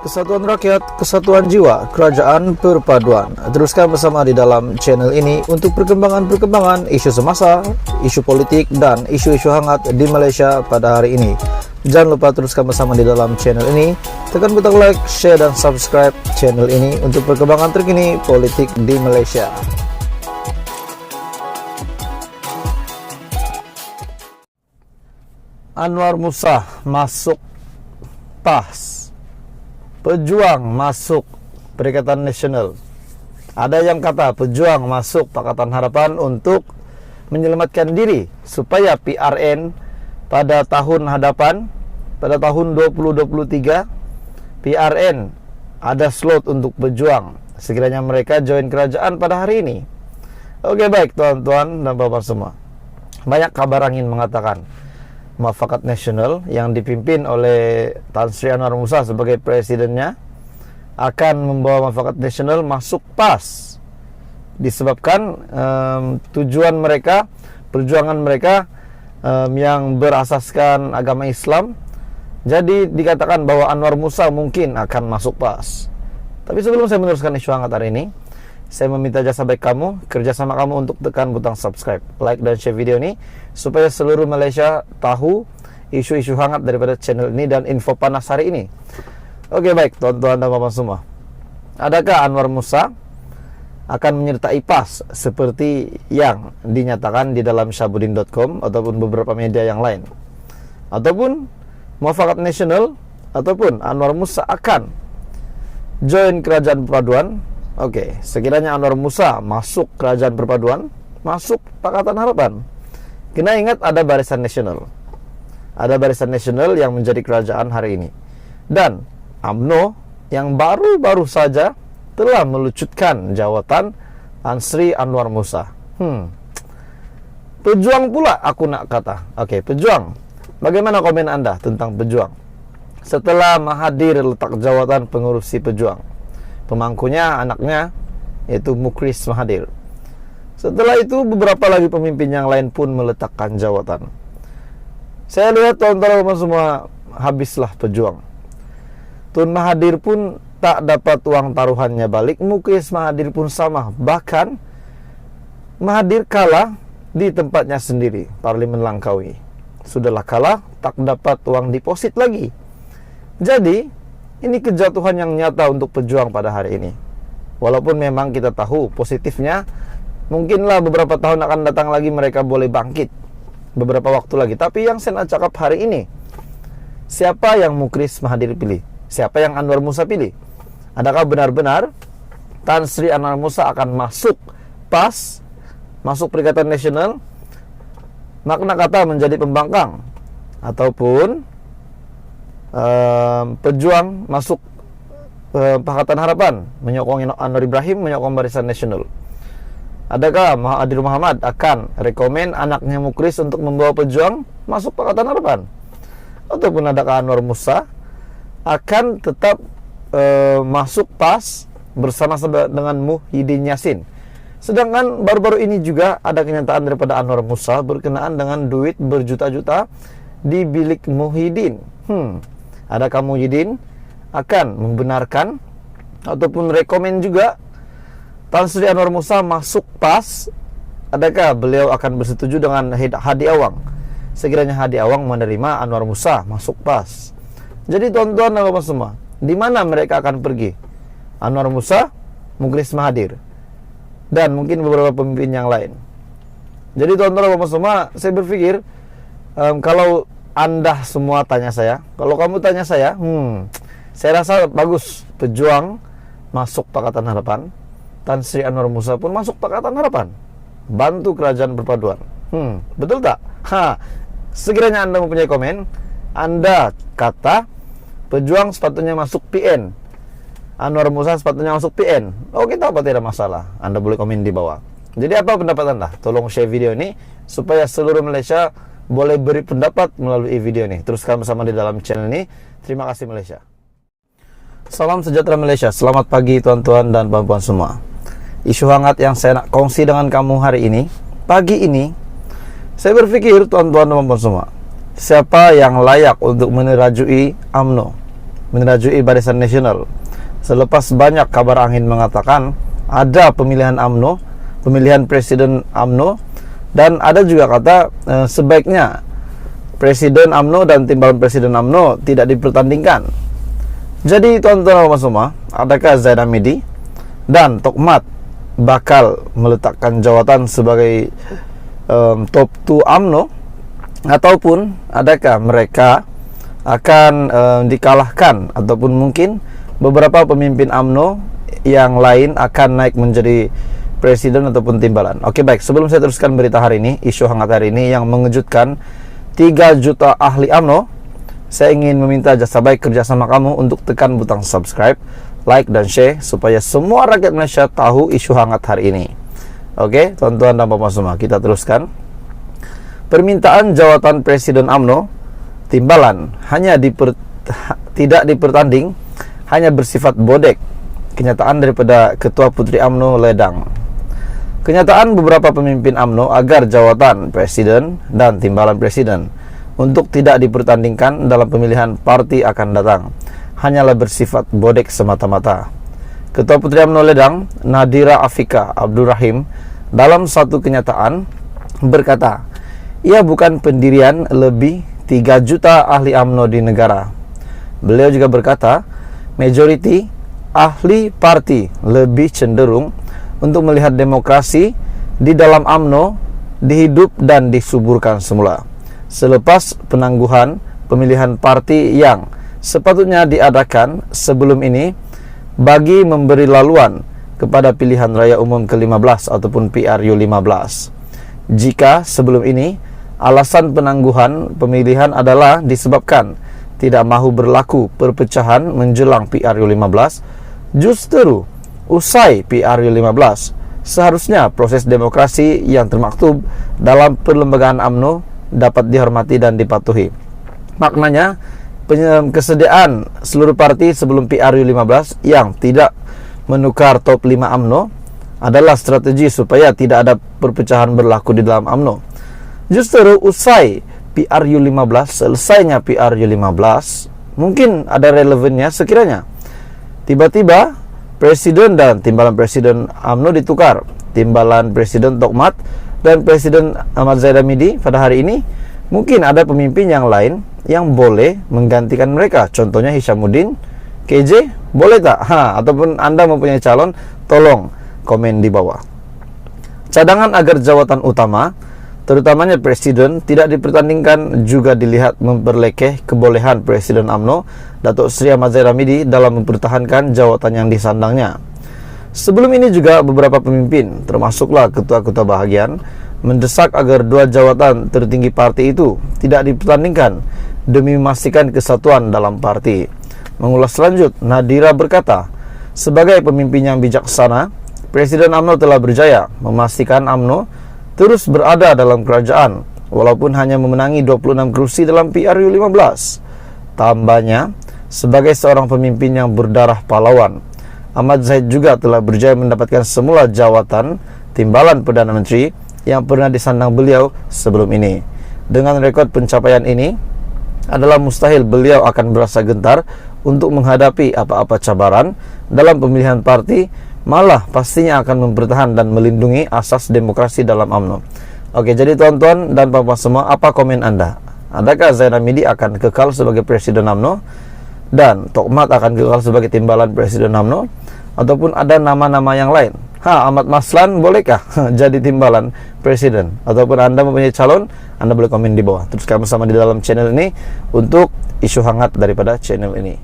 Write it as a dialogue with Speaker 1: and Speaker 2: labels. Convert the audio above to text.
Speaker 1: Kesatuan rakyat, kesatuan jiwa, kerajaan perpaduan. Teruskan bersama di dalam channel ini untuk perkembangan-perkembangan isu semasa, isu politik, dan isu-isu hangat di Malaysia pada hari ini. Jangan lupa teruskan bersama di dalam channel ini. Tekan butang like, share, dan subscribe channel ini untuk perkembangan terkini politik di Malaysia. Anwar Musa masuk PAS. Pejuang masuk Perikatan Nasional. Ada yang kata pejuang masuk Pakatan Harapan untuk menyelamatkan diri supaya PRN pada tahun hadapan, pada tahun 2023, PRN ada slot untuk pejuang sekiranya mereka join kerajaan pada hari ini. Oke, baik tuan-tuan dan bapak semua. Banyak kabar angin mengatakan Muafakat Nasional yang dipimpin oleh Tan Sri Anwar Musa sebagai presidennya akan membawa Muafakat Nasional masuk PAS disebabkan tujuan mereka, perjuangan mereka yang berasaskan agama Islam. Jadi dikatakan bahwa Anwar Musa mungkin akan masuk PAS. Tapi sebelum saya meneruskan isu hangat hari ini, saya meminta jasa baik kamu, kerjasama kamu untuk tekan butang subscribe, like, dan share video ini supaya seluruh Malaysia tahu isu-isu hangat daripada channel ini dan info panas hari ini. Oke, baik tuan-tuan dan bapak semua. Adakah Anwar Musa akan menyertai PAS seperti yang dinyatakan di dalam Syahbudin.com ataupun beberapa media yang lain? Ataupun Muafakat Nasional ataupun Anwar Musa akan join kerajaan perpaduan? Oke, sekiranya Anwar Musa masuk kerajaan perpaduan, masuk Pakatan Harapan, kena ingat ada Barisan Nasional. Ada Barisan Nasional yang menjadi kerajaan hari ini. Dan UMNO yang baru-baru saja telah melucutkan jawatan Tan Sri Anwar Musa. Pejuang pula aku nak kata. Oke, pejuang. Bagaimana komen anda tentang pejuang? Setelah Mahathir letak jawatan pengurusi pejuang, pemangkunya anaknya yaitu Mukhris Mahathir. Setelah itu beberapa lagi pemimpin yang lain pun meletakkan jawatan. Saya lihat tuan-tuan semua, habislah pejuang. Tun Mahathir pun tak dapat uang taruhannya balik, Mukhris Mahathir pun sama. Bahkan Mahathir kalah di tempatnya sendiri, Parlimen Langkawi. Sudahlah kalah, tak dapat uang deposit lagi. Jadi ini kejatuhan yang nyata untuk pejuang pada hari ini. Walaupun memang kita tahu positifnya, mungkinlah beberapa tahun akan datang lagi mereka boleh bangkit beberapa waktu lagi. Tapi yang saya nak cakap hari ini, siapa yang Mukhris Mahathir pilih? Siapa yang Anwar Musa pilih? Adakah benar-benar Tan Sri Anwar Musa akan masuk PAS, masuk Perikatan Nasional, makna kata menjadi pembangkang, ataupun pejuang masuk Pakatan Harapan, menyokong Anwar Ibrahim, menyokong Barisan Nasional? Adakah Mahathir Mohamad akan rekomen anaknya Mukhris untuk membawa pejuang masuk Pakatan Harapan? Ataupun adakah Anwar Musa akan tetap masuk PAS bersama dengan Muhyiddin Yassin? Sedangkan baru-baru ini juga ada kenyataan daripada Anwar Musa berkenaan dengan duit berjuta-juta di bilik Muhyiddin. Adakah Muhyiddin akan membenarkan ataupun rekomen juga Tan Sri Anwar Musa masuk PAS? Adakah beliau akan bersetuju dengan Hadi Awang sekiranya Hadi Awang menerima Anwar Musa masuk PAS? Jadi tuan-tuan dan bapak semua, di mana mereka akan pergi? Anwar Musa, Mukhris Mahathir, dan mungkin beberapa pemimpin yang lain. Jadi tuan-tuan dan bapak semua, saya berpikir kalau anda semua tanya saya, kalau kamu tanya saya, saya rasa bagus pejuang masuk Pakatan Harapan, Tan Sri Anwar Musa pun masuk Pakatan Harapan, bantu kerajaan perpaduan. Betul tak? Sekiranya anda mempunyai komen, anda kata pejuang sepatutnya masuk PN, Anwar Musa sepatutnya masuk PN. Oke, tak apa, tidak masalah. Anda boleh komen di bawah. Jadi apa pendapat anda? Tolong share video ini supaya seluruh Malaysia boleh beri pendapat melalui video ini. Teruskan bersama di dalam channel ini. Terima kasih Malaysia. Salam sejahtera Malaysia. Selamat pagi tuan-tuan dan puan-puan semua. Isu hangat yang saya nak kongsi dengan kamu hari ini, pagi ini, saya berpikir tuan-tuan dan puan-puan semua, siapa yang layak untuk menerajui UMNO, menerajui Barisan Nasional. Selepas banyak kabar angin mengatakan ada pemilihan UMNO, pemilihan Presiden UMNO, dan ada juga kata sebaiknya Presiden UMNO dan timbalan Presiden UMNO tidak dipertandingkan. Jadi tuan-tuan dan semua, adakah Zaid Hamidi dan Tokmat bakal meletakkan jawatan sebagai top 2 UMNO, ataupun adakah mereka akan dikalahkan, ataupun mungkin beberapa pemimpin UMNO yang lain akan naik menjadi presiden ataupun timbalan. Oke, baik, sebelum saya teruskan berita hari ini, isu hangat hari ini yang mengejutkan 3 juta ahli UMNO, saya ingin meminta jasa baik kerjasama kamu untuk tekan butang subscribe, like dan share supaya semua rakyat Malaysia tahu isu hangat hari ini. Oke, tuan-tuan dan puan semua, kita teruskan. Permintaan jawatan Presiden UMNO timbalan tidak dipertanding, hanya bersifat bodek. Kenyataan daripada Ketua Puteri UMNO Ledang. Kenyataan beberapa pemimpin UMNO agar jawatan Presiden dan timbalan Presiden untuk tidak dipertandingkan dalam pemilihan parti akan datang hanyalah bersifat bodek semata-mata. Ketua Puteri UMNO Ledang, Nadira Afika Abdul Rahim, dalam satu kenyataan berkata, ia bukan pendirian lebih 3 juta ahli UMNO di negara. Beliau juga berkata, majoriti ahli parti lebih cenderung untuk melihat demokrasi di dalam UMNO dihidup dan disuburkan semula selepas penangguhan pemilihan parti yang sepatutnya diadakan sebelum ini bagi memberi laluan kepada pilihan raya umum ke-15 ataupun PRU15. Jika sebelum ini alasan penangguhan pemilihan adalah disebabkan tidak mahu berlaku perpecahan menjelang PRU15, justru usai PRU15 seharusnya proses demokrasi yang termaktub dalam perlembagaan UMNO dapat dihormati dan dipatuhi. Maknanya, kesediaan seluruh parti sebelum PRU15 yang tidak menukar top 5 UMNO adalah strategi supaya tidak ada perpecahan berlaku di dalam UMNO. Justru usai PRU15, selesainya PRU15, mungkin ada relevannya sekiranya tiba-tiba Presiden dan timbalan Presiden UMNO ditukar. Timbalan Presiden Tokmat dan Presiden Ahmad Zaid Hamidi pada hari ini, mungkin ada pemimpin yang lain yang boleh menggantikan mereka. Contohnya Hishamuddin, KJ, boleh tak? Ataupun Anda mempunyai calon, tolong komen di bawah. Cadangan agar jawatan utama, terutamanya Presiden, tidak dipertandingkan juga dilihat memperlekeh kebolehan Presiden UMNO Datuk Seri Ahmad Zaid Hamidi dalam mempertahankan jawatan yang disandangnya. Sebelum ini juga beberapa pemimpin, termasuklah ketua-ketua bahagian, mendesak agar 2 jawatan tertinggi parti itu tidak dipertandingkan demi memastikan kesatuan dalam parti. Mengulas lanjut, Nadira berkata, sebagai pemimpin yang bijaksana, Presiden UMNO telah berjaya memastikan UMNO terus berada dalam kerajaan walaupun hanya memenangi 26 kursi dalam PRU15. Tambahnya, sebagai seorang pemimpin yang berdarah pahlawan, Ahmad Zaid juga telah berjaya mendapatkan semula jawatan timbalan Perdana Menteri yang pernah disandang beliau sebelum ini. Dengan rekod pencapaian ini, adalah mustahil beliau akan berasa gentar untuk menghadapi apa-apa cabaran dalam pemilihan parti, malah pastinya akan mempertahankan dan melindungi asas demokrasi dalam UMNO. Oke, jadi tuan-tuan dan puan-puan semua, apa komen Anda? Adakah Zaid Hamidi akan kekal sebagai Presiden UMNO dan Tokmat akan kekal sebagai timbalan Presiden UMNO, ataupun ada nama-nama yang lain? Ahmad Maslan bolehkah jadi timbalan Presiden? Ataupun Anda mempunyai calon, Anda boleh komen di bawah. Terus kami bersama di dalam channel ini untuk isu hangat daripada channel ini.